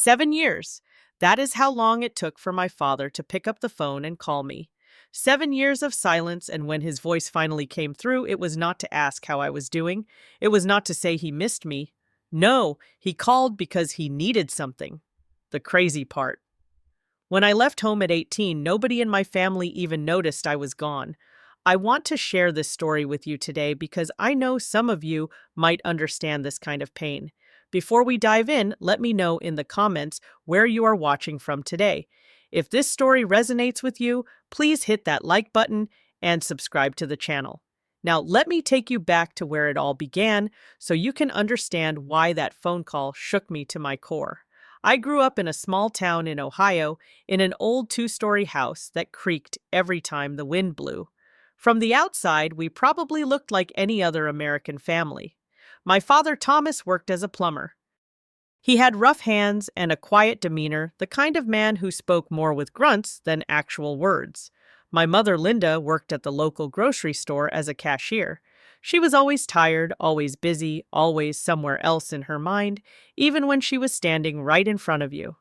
7 years. That is how long it took for my father to pick up the phone and call me. 7 years of silence, and when his voice finally came through, it was not to ask how I was doing. It was not to say he missed me. No, he called because he needed something. The crazy part. When I left home at 18, nobody in my family even noticed I was gone. I want to share this story with you today because I know some of you might understand this kind of pain. Before we dive in, let me know in the comments where you are watching from today. If this story resonates with you, please hit that like button and subscribe to the channel. Now, let me take you back to where it all began so you can understand why that phone call shook me to my core. I grew up in a small town in Ohio in an old two-story house that creaked every time the wind blew. From the outside, we probably looked like any other American family. My father Thomas worked as a plumber. He had rough hands and a quiet demeanor, the kind of man who spoke more with grunts than actual words. My mother Linda worked at the local grocery store as a cashier. She was always tired, always busy, always somewhere else in her mind, even when she was standing right in front of you.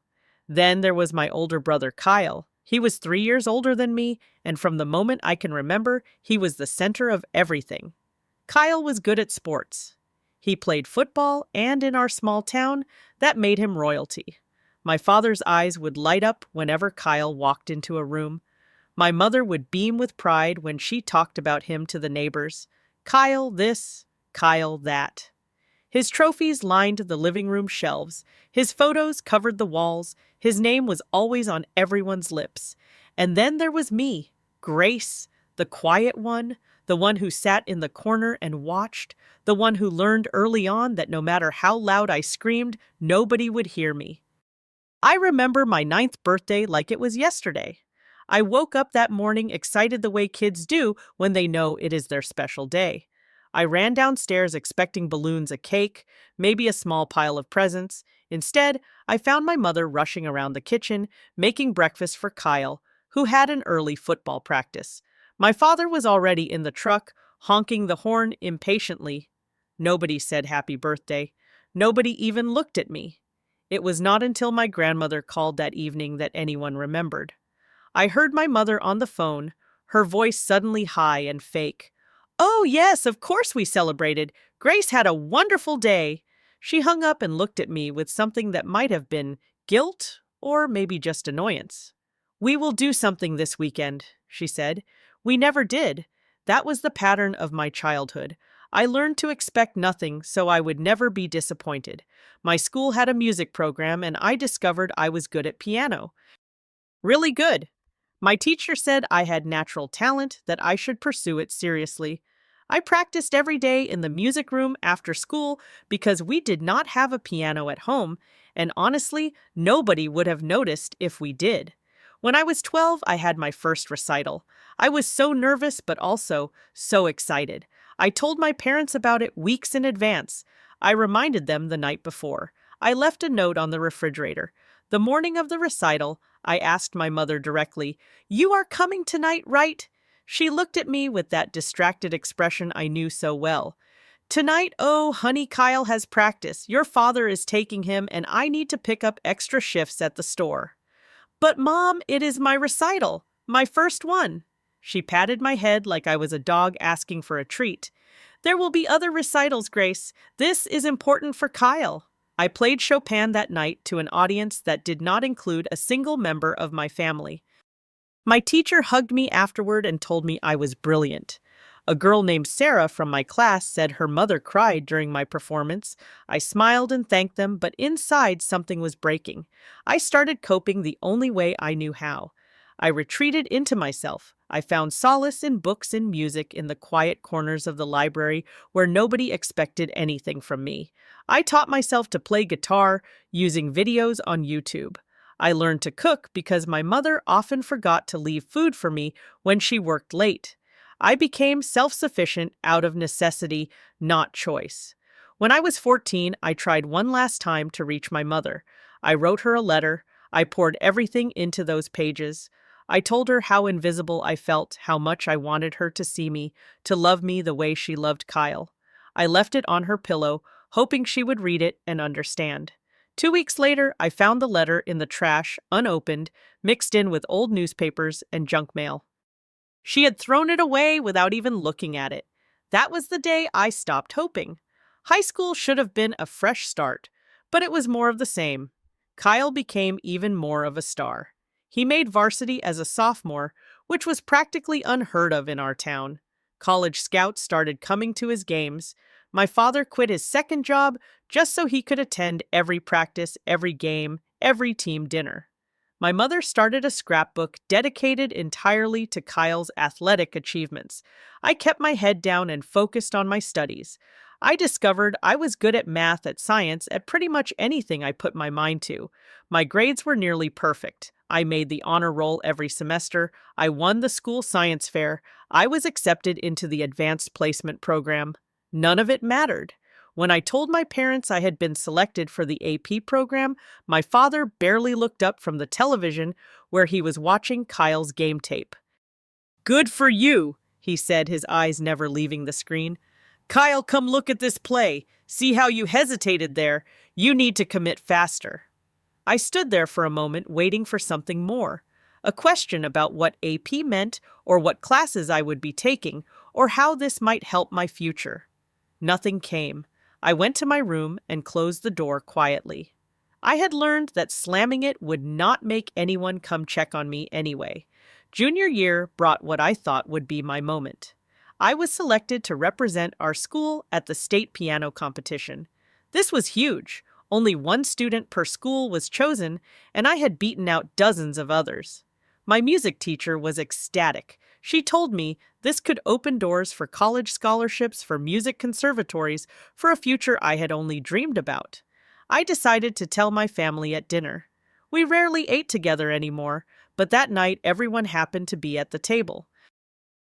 Then there was my older brother Kyle. He was 3 years older than me, and from the moment I can remember, he was the center of everything. Kyle was good at sports. He played football, and in our small town, that made him royalty. My father's eyes would light up whenever Kyle walked into a room. My mother would beam with pride when she talked about him to the neighbors. Kyle this, Kyle that. His trophies lined the living room shelves. His photos covered the walls. His name was always on everyone's lips. And then there was me, Grace, the quiet one, the one who sat in the corner and watched, the one who learned early on that no matter how loud I screamed, nobody would hear me. I remember my 9th birthday like it was yesterday. I woke up that morning excited the way kids do when they know it is their special day. I ran downstairs expecting balloons, a cake, maybe a small pile of presents. Instead, I found my mother rushing around the kitchen, making breakfast for Kyle, who had an early football practice. My father was already in the truck, honking the horn impatiently. Nobody said happy birthday. Nobody even looked at me. It was not until my grandmother called that evening that anyone remembered. I heard my mother on the phone, her voice suddenly high and fake. "Oh, yes, of course we celebrated. Grace had a wonderful day." She hung up and looked at me with something that might have been guilt or maybe just annoyance. "We will do something this weekend," she said. We never did. That was the pattern of my childhood. I learned to expect nothing so I would never be disappointed. My school had a music program and I discovered I was good at piano. Really good. My teacher said I had natural talent, that I should pursue it seriously. I practiced every day in the music room after school because we did not have a piano at home, and honestly, nobody would have noticed if we did. When I was 12, I had my first recital. I was so nervous, but also so excited. I told my parents about it weeks in advance. I reminded them the night before. I left a note on the refrigerator. The morning of the recital, I asked my mother directly, "You are coming tonight, right?" She looked at me with that distracted expression I knew so well. "Tonight, oh, honey, Kyle has practice. Your father is taking him, and I need to pick up extra shifts at the store." "But, Mom, it is my recital, my first one." She patted my head like I was a dog asking for a treat. "There will be other recitals, Grace. This is important for Kyle." I played Chopin that night to an audience that did not include a single member of my family. My teacher hugged me afterward and told me I was brilliant. A girl named Sarah from my class said her mother cried during my performance. I smiled and thanked them, but inside something was breaking. I started coping the only way I knew how. I retreated into myself. I found solace in books and music in the quiet corners of the library where nobody expected anything from me. I taught myself to play guitar using videos on YouTube. I learned to cook because my mother often forgot to leave food for me when she worked late. I became self-sufficient out of necessity, not choice. When I was 14, I tried one last time to reach my mother. I wrote her a letter. I poured everything into those pages. I told her how invisible I felt, how much I wanted her to see me, to love me the way she loved Kyle. I left it on her pillow, hoping she would read it and understand. 2 weeks later, I found the letter in the trash, unopened, mixed in with old newspapers and junk mail. She had thrown it away without even looking at it. That was the day I stopped hoping. High school should have been a fresh start, but it was more of the same. Kyle became even more of a star. He made varsity as a sophomore, which was practically unheard of in our town. College scouts started coming to his games. My father quit his second job just so he could attend every practice, every game, every team dinner. My mother started a scrapbook dedicated entirely to Kyle's athletic achievements. I kept my head down and focused on my studies. I discovered I was good at math, at science, at pretty much anything I put my mind to. My grades were nearly perfect. I made the honor roll every semester. I won the school science fair. I was accepted into the advanced placement program. None of it mattered. When I told my parents I had been selected for the AP program, my father barely looked up from the television where he was watching Kyle's game tape. "Good for you," he said, his eyes never leaving the screen. "Kyle, come look at this play. See how you hesitated there? You need to commit faster." I stood there for a moment waiting for something more. A question about what AP meant, or what classes I would be taking, or how this might help my future. Nothing came. I went to my room and closed the door quietly. I had learned that slamming it would not make anyone come check on me anyway. Junior year brought what I thought would be my moment. I was selected to represent our school at the state piano competition. This was huge. Only one student per school was chosen, and I had beaten out dozens of others. My music teacher was ecstatic. She told me this could open doors for college scholarships, for music conservatories, for a future I had only dreamed about. I decided to tell my family at dinner. We rarely ate together anymore, but that night everyone happened to be at the table.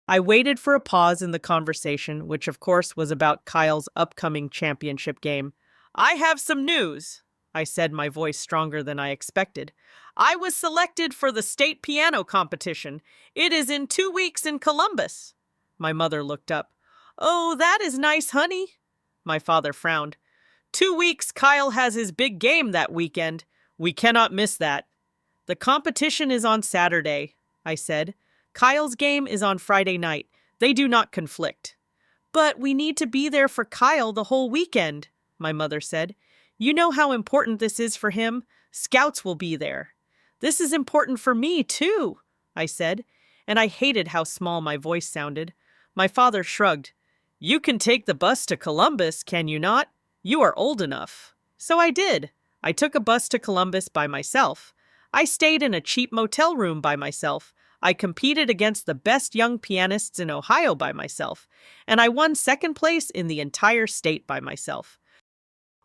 I waited for a pause in the conversation, which of course was about Kyle's upcoming championship game. "I have some news," I said, my voice stronger than I expected. "I was selected for the state piano competition. It is in 2 weeks in Columbus." My mother looked up. "Oh, that is nice, honey." My father frowned. "2 weeks, Kyle has his big game that weekend. We cannot miss that." "The competition is on Saturday," I said. "Kyle's game is on Friday night. They do not conflict." "But we need to be there for Kyle the whole weekend," my mother said. "You know how important this is for him. Scouts will be there." "This is important for me, too," I said, and I hated how small my voice sounded. My father shrugged. "You can take the bus to Columbus, can you not? You are old enough." So I did. I took a bus to Columbus by myself. I stayed in a cheap motel room by myself. I competed against the best young pianists in Ohio by myself, and I won second place in the entire state by myself.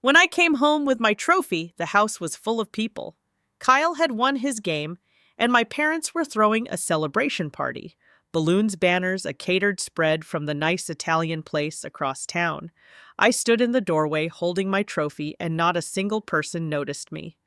When I came home with my trophy, the house was full of people. Kyle had won his game, and my parents were throwing a celebration party. Balloons, banners, a catered spread from the nice Italian place across town. I stood in the doorway holding my trophy, and not a single person noticed me.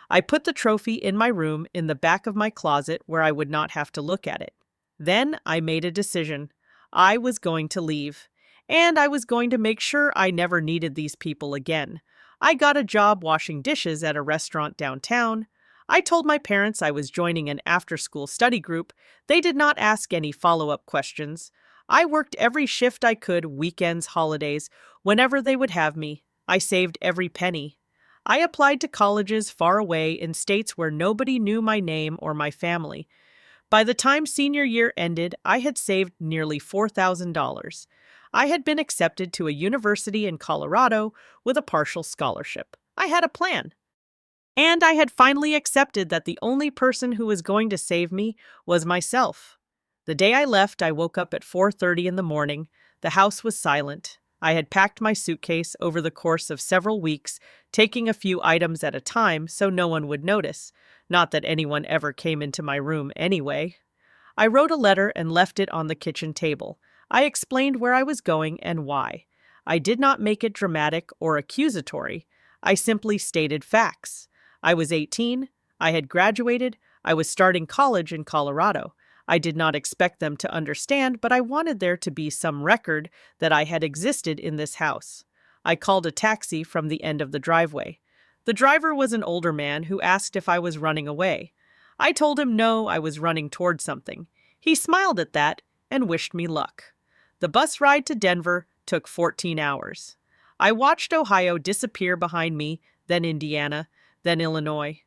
I put the trophy in my room in the back of my closet where I would not have to look at it. Then I made a decision. I was going to leave, and I was going to make sure I never needed these people again. I got a job washing dishes at a restaurant downtown. I told my parents I was joining an after-school study group. They did not ask any follow-up questions. I worked every shift I could, weekends, holidays, whenever they would have me. I saved every penny. I applied to colleges far away in states where nobody knew my name or my family. By the time senior year ended, I had saved nearly $4,000. I had been accepted to a university in Colorado with a partial scholarship. I had a plan. And I had finally accepted that the only person who was going to save me was myself. The day I left, I woke up at 4:30 in the morning. The house was silent. I had packed my suitcase over the course of several weeks, taking a few items at a time so no one would notice. Not that anyone ever came into my room anyway. I wrote a letter and left it on the kitchen table. I explained where I was going and why. I did not make it dramatic or accusatory. I simply stated facts. I was 18. I had graduated. I was starting college in Colorado. I did not expect them to understand, but I wanted there to be some record that I had existed in this house. I called a taxi from the end of the driveway. The driver was an older man who asked if I was running away. I told him no, I was running toward something. He smiled at that and wished me luck. The bus ride to Denver took 14 hours. I watched Ohio disappear behind me, then Indiana, then Illinois.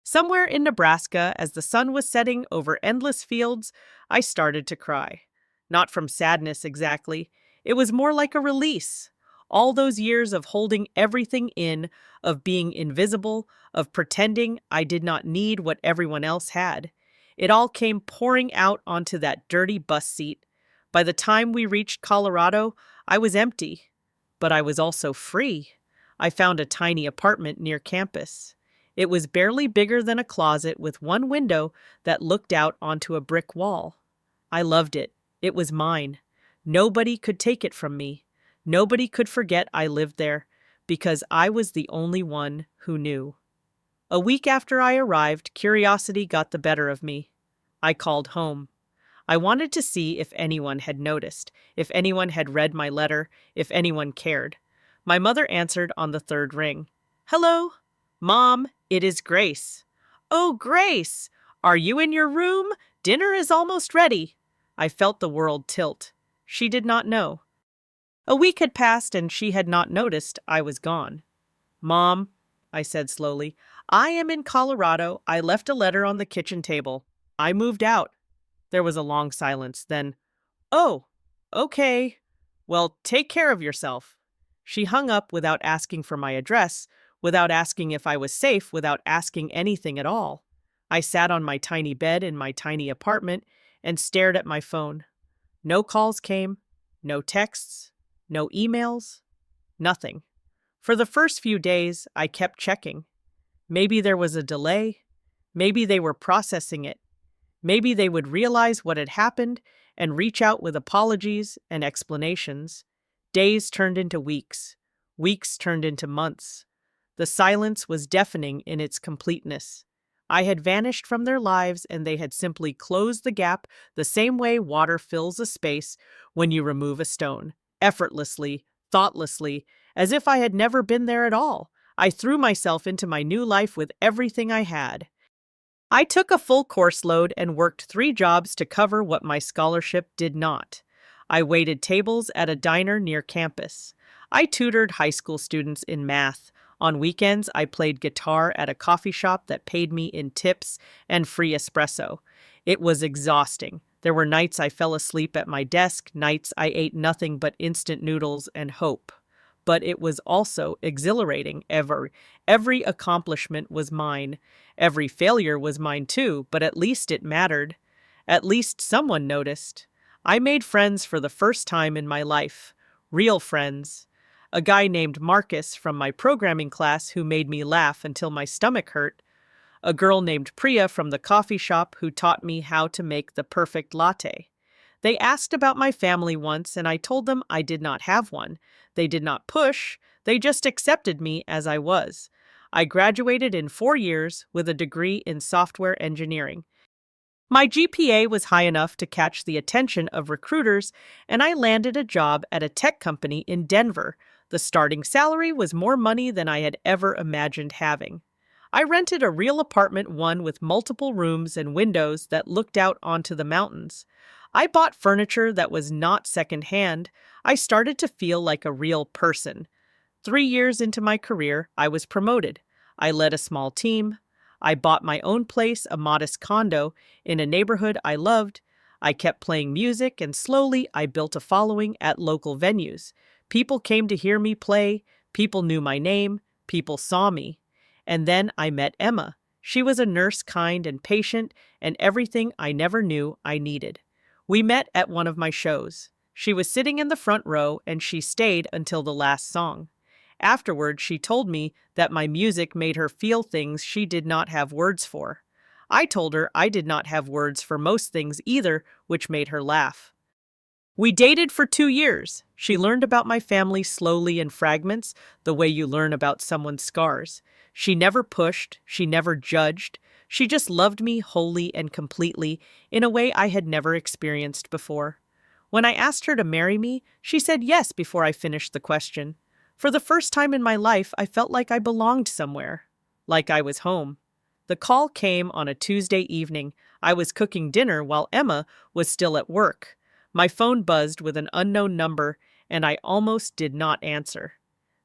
Somewhere in Nebraska, as the sun was setting over endless fields, I started to cry. Not from sadness exactly. It was more like a release. All those years of holding everything in, of being invisible, of pretending I did not need what everyone else had. It all came pouring out onto that dirty bus seat. By the time we reached Colorado, I was empty. But I was also free. I found a tiny apartment near campus. It was barely bigger than a closet with one window that looked out onto a brick wall. I loved it. It was mine. Nobody could take it from me. Nobody could forget I lived there, because I was the only one who knew. A week after I arrived, curiosity got the better of me. I called home. I wanted to see if anyone had noticed, if anyone had read my letter, if anyone cared. My mother answered on the third ring. "Hello? Mom, it is Grace." "Oh, Grace! Are you in your room? Dinner is almost ready." I felt the world tilt. She did not know. A week had passed and she had not noticed I was gone. "Mom," I said slowly, "I am in Colorado. I left a letter on the kitchen table. I moved out." There was a long silence. Then, "Oh, okay. Well, take care of yourself." She hung up without asking for my address, without asking if I was safe, without asking anything at all. I sat on my tiny bed in my tiny apartment and stared at my phone. No calls came, no texts, no emails, nothing. For the first few days, I kept checking. Maybe there was a delay. Maybe they were processing it. Maybe they would realize what had happened and reach out with apologies and explanations. Days turned into weeks. Weeks turned into months. The silence was deafening in its completeness. I had vanished from their lives and they had simply closed the gap the same way water fills a space when you remove a stone, effortlessly, thoughtlessly, as if I had never been there at all. I threw myself into my new life with everything I had. I took a full course load and worked 3 jobs to cover what my scholarship did not. I waited tables at a diner near campus. I tutored high school students in math. On weekends, I played guitar at a coffee shop that paid me in tips and free espresso. It was exhausting. There were nights I fell asleep at my desk, nights I ate nothing but instant noodles and hope. But it was also exhilarating. Every accomplishment was mine. Every failure was mine too, but at least it mattered. At least someone noticed. I made friends for the first time in my life. Real friends. A guy named Marcus from my programming class who made me laugh until my stomach hurt. A girl named Priya from the coffee shop who taught me how to make the perfect latte. They asked about my family once, and I told them I did not have one. They did not push, they just accepted me as I was. I graduated in 4 years with a degree in software engineering. My GPA was high enough to catch the attention of recruiters, and I landed a job at a tech company in Denver. The starting salary was more money than I had ever imagined having. I rented a real apartment, one with multiple rooms and windows that looked out onto the mountains. I bought furniture that was not secondhand. I started to feel like a real person. 3 years into my career, I was promoted. I led a small team. I bought my own place, a modest condo, in a neighborhood I loved. I kept playing music, and slowly I built a following at local venues. People came to hear me play. People knew my name. People saw me. And then I met Emma. She was a nurse, kind and patient, and everything I never knew I needed. We met at one of my shows. She was sitting in the front row, and she stayed until the last song. Afterward, she told me that my music made her feel things she did not have words for. I told her I did not have words for most things either, which made her laugh. We dated for 2 years. She learned about my family slowly in fragments, the way you learn about someone's scars. She never pushed, she never judged. She just loved me wholly and completely in a way I had never experienced before. When I asked her to marry me, she said yes before I finished the question. For the first time in my life, I felt like I belonged somewhere, like I was home. The call came on a Tuesday evening. I was cooking dinner while Emma was still at work. My phone buzzed with an unknown number, and I almost did not answer.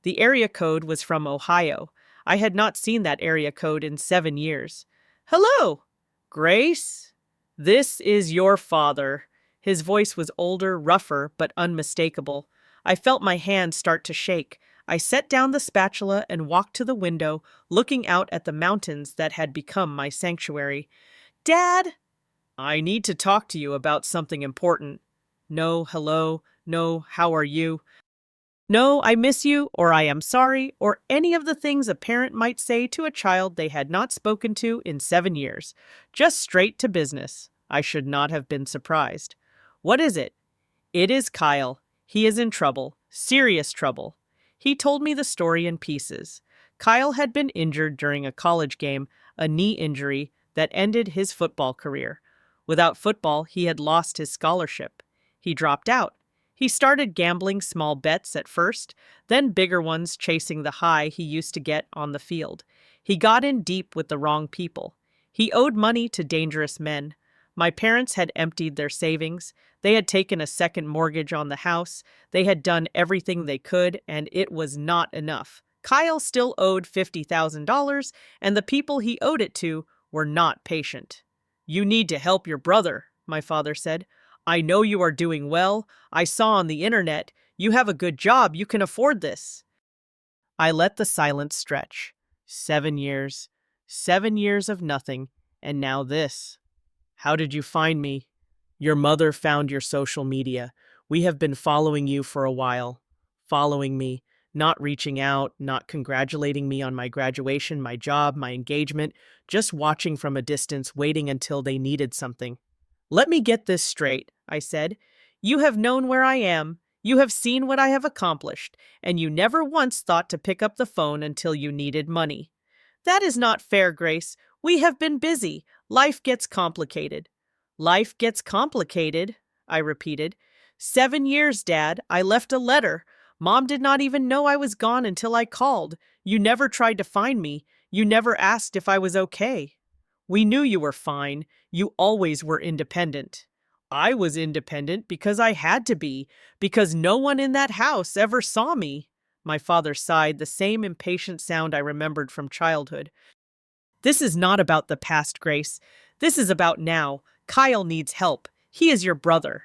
The area code was from Ohio. I had not seen that area code in 7 years. Hello, Grace? This is your father. His voice was older, rougher, but unmistakable. I felt my hand start to shake. I set down the spatula and walked to the window, looking out at the mountains that had become my sanctuary. Dad! I need to talk to you about something important. No, hello. No, how are you? No, I miss you, or I am sorry, or any of the things a parent might say to a child they had not spoken to in 7 years. Just straight to business. I should not have been surprised. What is it? It is Kyle. He is in trouble. Serious trouble. He told me the story in pieces. Kyle had been injured during a college game, a knee injury that ended his football career. Without football, he had lost his scholarship. He dropped out. He started gambling small bets at first, then bigger ones chasing the high he used to get on the field. He got in deep with the wrong people. He owed money to dangerous men. My parents had emptied their savings. They had taken a second mortgage on the house. They had done everything they could, and it was not enough. Kyle still owed $50,000, and the people he owed it to were not patient. You need to help your brother, my father said. I know you are doing well. I saw on the internet. You have a good job. You can afford this. I let the silence stretch. 7 years. 7 years of nothing. And now this. How did you find me? Your mother found your social media. We have been following you for a while. Following me. Not reaching out, not congratulating me on my graduation, my job, my engagement. Just watching from a distance, waiting until they needed something. Let me get this straight, I said. You have known where I am, you have seen what I have accomplished, and you never once thought to pick up the phone until you needed money. That is not fair, Grace. We have been busy. Life gets complicated. Life gets complicated, I repeated. 7 years, Dad. I left a letter. Mom did not even know I was gone until I called. You never tried to find me. You never asked if I was okay. We knew you were fine. You always were independent. I was independent because I had to be, because no one in that house ever saw me. My father sighed, the same impatient sound I remembered from childhood. This is not about the past, Grace. This is about now. Kyle needs help. He is your brother.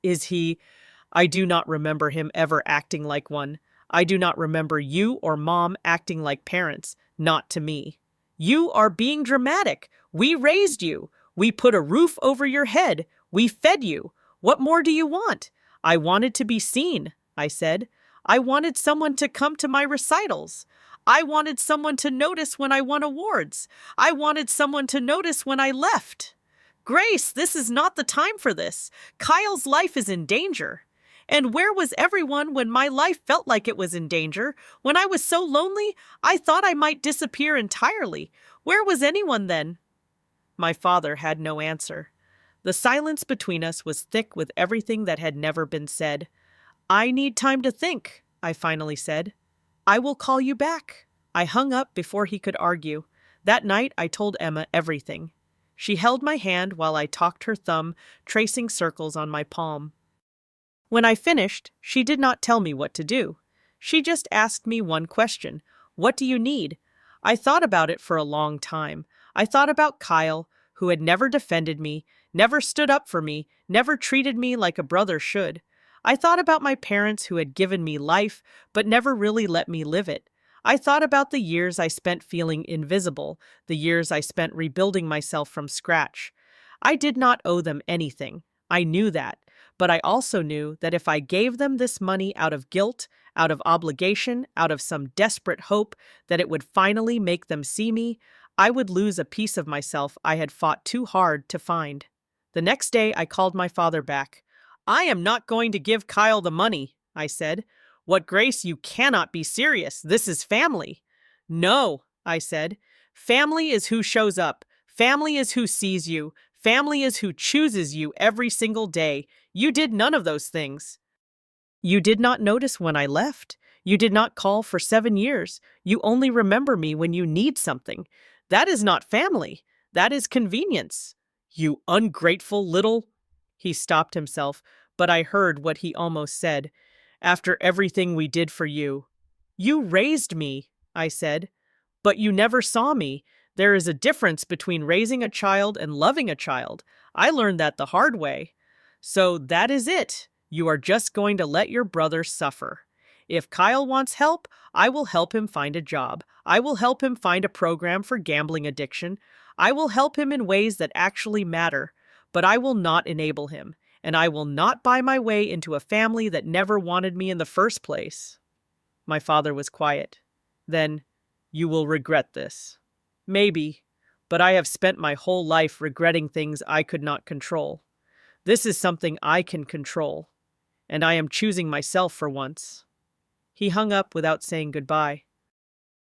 Is he? I do not remember him ever acting like one. I do not remember you or Mom acting like parents, not to me. You are being dramatic. We raised you. We put a roof over your head. We fed you. What more do you want? I wanted to be seen, I said. I wanted someone to come to my recitals. I wanted someone to notice when I won awards. I wanted someone to notice when I left. Grace, this is not the time for this. Kyle's life is in danger. And where was everyone when my life felt like it was in danger? When I was so lonely, I thought I might disappear entirely. Where was anyone then? My father had no answer. The silence between us was thick with everything that had never been said. I need time to think, I finally said. I will call you back. I hung up before he could argue. That night, I told Emma everything. She held my hand while I talked her thumb, tracing circles on my palm. When I finished, she did not tell me what to do. She just asked me one question. What do you need? I thought about it for a long time. I thought about Kyle, who had never defended me, never stood up for me, never treated me like a brother should. I thought about my parents who had given me life, but never really let me live it. I thought about the years I spent feeling invisible, the years I spent rebuilding myself from scratch. I did not owe them anything. I knew that. But I also knew that if I gave them this money out of guilt, out of obligation, out of some desperate hope that it would finally make them see me, I would lose a piece of myself I had fought too hard to find. The next day, I called my father back. I am not going to give Kyle the money, I said. What, Grace, you cannot be serious. This is family. No, I said. Family is who shows up. Family is who sees you. Family is who chooses you every single day. You did none of those things. You did not notice when I left. You did not call for 7 years. You only remember me when you need something. That is not family. That is convenience. You ungrateful little... He stopped himself, but I heard what he almost said. After everything we did for you. You raised me, I said. But you never saw me. There is a difference between raising a child and loving a child. I learned that the hard way. So that is it. You are just going to let your brother suffer. If Kyle wants help, I will help him find a job. I will help him find a program for gambling addiction. I will help him in ways that actually matter. But I will not enable him, and I will not buy my way into a family that never wanted me in the first place. My father was quiet. Then, you will regret this. Maybe, but I have spent my whole life regretting things I could not control. This is something I can control, and I am choosing myself for once. He hung up without saying goodbye.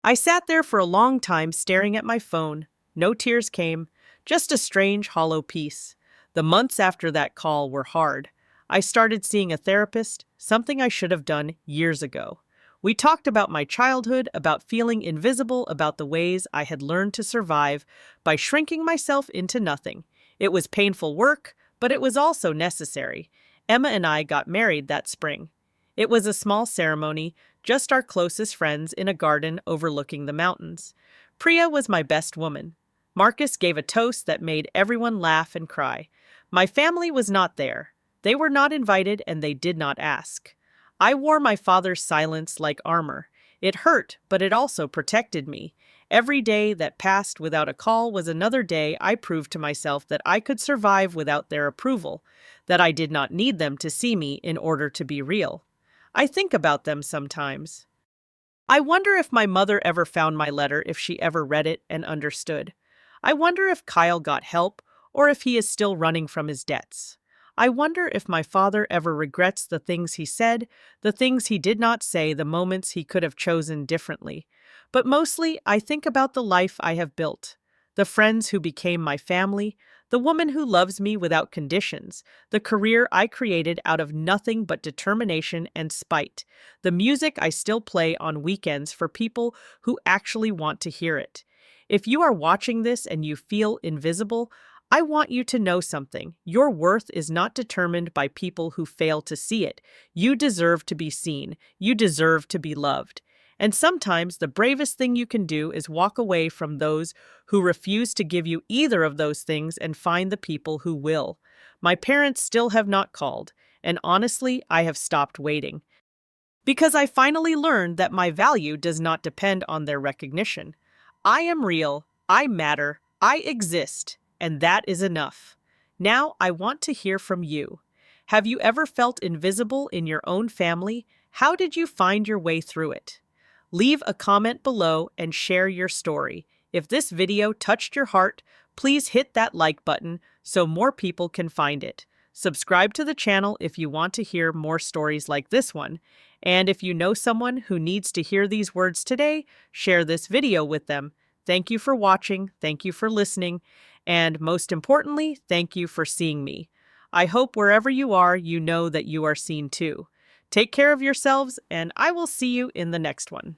I sat there for a long time staring at my phone. No tears came, just a strange, hollow peace. The months after that call were hard. I started seeing a therapist, something I should have done years ago. We talked about my childhood, about feeling invisible, about the ways I had learned to survive by shrinking myself into nothing. It was painful work, but it was also necessary. Emma and I got married that spring. It was a small ceremony, just our closest friends in a garden overlooking the mountains. Priya was my best woman. Marcus gave a toast that made everyone laugh and cry. My family was not there. They were not invited and they did not ask. I wore my father's silence like armor. It hurt, but it also protected me. Every day that passed without a call was another day I proved to myself that I could survive without their approval, that I did not need them to see me in order to be real. I think about them sometimes. I wonder if my mother ever found my letter, if she ever read it and understood. I wonder if Kyle got help, or if he is still running from his debts. I wonder if my father ever regrets the things he said, the things he did not say, the moments he could have chosen differently. But mostly, I think about the life I have built, the friends who became my family, the woman who loves me without conditions, the career I created out of nothing but determination and spite, the music I still play on weekends for people who actually want to hear it. If you are watching this and you feel invisible, I want you to know something. Your worth is not determined by people who fail to see it. You deserve to be seen. You deserve to be loved. And sometimes the bravest thing you can do is walk away from those who refuse to give you either of those things and find the people who will. My parents still have not called, and honestly, I have stopped waiting. Because I finally learned that my value does not depend on their recognition. I am real, I matter, I exist, and that is enough. Now I want to hear from you. Have you ever felt invisible in your own family? How did you find your way through it? Leave a comment below and share your story. If this video touched your heart, please hit that like button so more people can find it. Subscribe to the channel if you want to hear more stories like this one. And if you know someone who needs to hear these words today, share this video with them. Thank you for watching, thank you for listening, and most importantly, thank you for seeing me. I hope wherever you are, you know that you are seen too. Take care of yourselves, and I will see you in the next one.